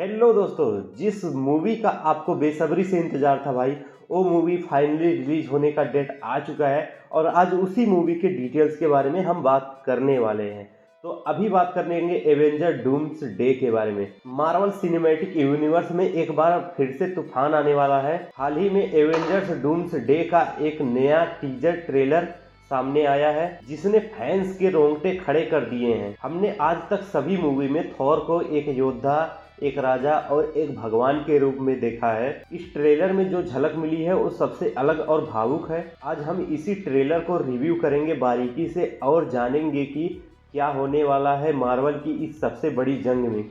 Hello दोस्तों, जिस movie का आपको बेसब्री से इंतजार था भाई, वो मूवी फाइनली रिलीज होने का डेट आ चुका है और आज उसी मूवी के डिटेल्स के बारे में हम बात करने वाले हैं। तो अभी बात करेंगे एवेंजर डूम्स डे के बारे में। मार्वल सिनेमैटिक यूनिवर्स में एक बार फिर से तूफान आने वाला है। हाल ही में एवेंजर्स डूम्स डे का एक नया टीजर ट्रेलर सामने आया है जिसने फैंस के रोंगटे खड़े कर दिए हैं। हमने आज तक सभी मूवी में थॉर को एक योद्धा, एक राजा और एक भगवान के रूप में देखा है। इस ट्रेलर में जो झलक मिली है वो सबसे अलग और भावुक है। आज हम इसी ट्रेलर को रिव्यू करेंगे बारीकी से और जानेंगे कि क्या होने वाला है मार्वल की इस सबसे बड़ी जंग में।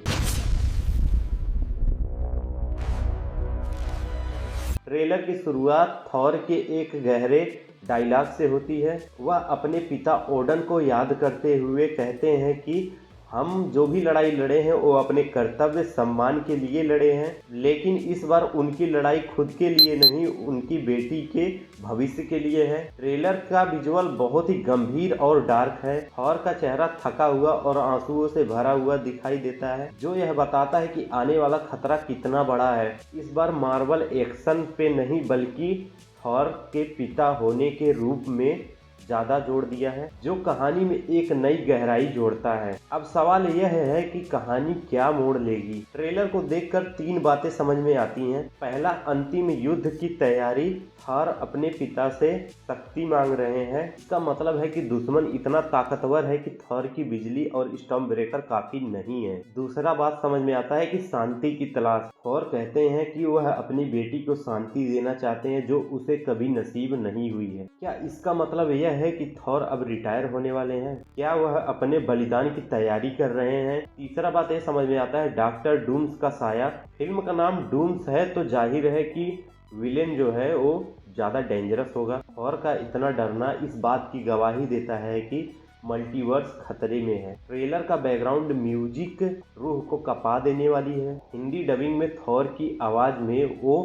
ट्रेलर की शुरुआत थॉर के एक गहरे डायलॉग से होती है। वह अपने पिता ओडन को याद करते हुए कहते हैं कि हम जो भी लड़ाई लड़े हैं वो अपने कर्तव्य सम्मान के लिए लड़े हैं, लेकिन इस बार उनकी लड़ाई खुद के लिए नहीं, उनकी बेटी के भविष्य के लिए है। ट्रेलर का विजुअल बहुत ही गंभीर और डार्क है। थॉर का चेहरा थका हुआ और आंसुओं से भरा हुआ दिखाई देता है, जो यह बताता है कि आने वाला खतरा कितना बड़ा है। इस बार मार्वल एक्शन पे नहीं बल्कि थॉर के पिता होने के रूप में ज्यादा जोड़ दिया है, जो कहानी में एक नई गहराई जोड़ता है। अब सवाल यह है कि कहानी क्या मोड़ लेगी। ट्रेलर को देखकर तीन बातें समझ में आती हैं। पहला, अंतिम युद्ध की तैयारी। थॉर अपने पिता से शक्ति मांग रहे हैं। इसका मतलब है कि दुश्मन इतना ताकतवर है कि थॉर की बिजली और स्टॉर्म ब्रेकर काफी नहीं है। दूसरा बात समझ में आता है कि शांति की तलाश। थॉर कहते हैं कि वह अपनी बेटी को शांति देना चाहते हैं जो उसे कभी नसीब नहीं हुई है। क्या इसका मतलब यह है कि थॉर अब रिटायर होने वाले हैं? क्या वह अपने बलिदान की तैयारी कर रहे हैं? तीसरा बात यह समझ में आता है, डॉक्टर डूम्स का साया। फिल्म का नाम डूम्स है तो जाहिर है कि विलेन जो है वो ज्यादा डेंजरस होगा। थॉर का इतना डरना इस बात की गवाही देता है कि मल्टीवर्स खतरे में है। ट्रेलर का बैकग्राउंड म्यूजिक रूह को कपा देने वाली है। हिंदी डबिंग में थॉर की आवाज में वो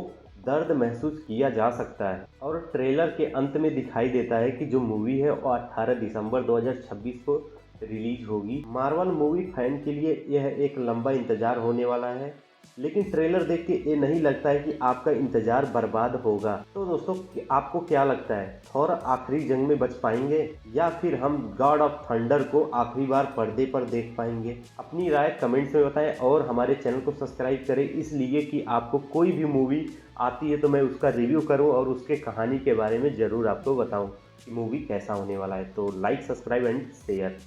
दर्द महसूस किया जा सकता है और ट्रेलर के अंत में दिखाई देता है कि जो मूवी है वो 18 दिसंबर 2026 को रिलीज होगी। मार्वल मूवी फैन के लिए यह एक लंबा इंतजार होने वाला है, लेकिन ट्रेलर देख के ये नहीं लगता है कि आपका इंतजार बर्बाद होगा। तो दोस्तों, आपको क्या लगता है, थॉर आखिरी जंग में बच पाएंगे या फिर हम गॉड ऑफ थंडर को आखिरी बार पर्दे पर देख पाएंगे? अपनी राय कमेंट्स में बताएं और हमारे चैनल को सब्सक्राइब करें, इसलिए कि आपको कोई भी मूवी आती है तो मैं उसका रिव्यू करूं और उसके कहानी के बारे में ज़रूर आपको बताऊं कि मूवी कैसा होने वाला है। तो लाइक, सब्सक्राइब एंड शेयर।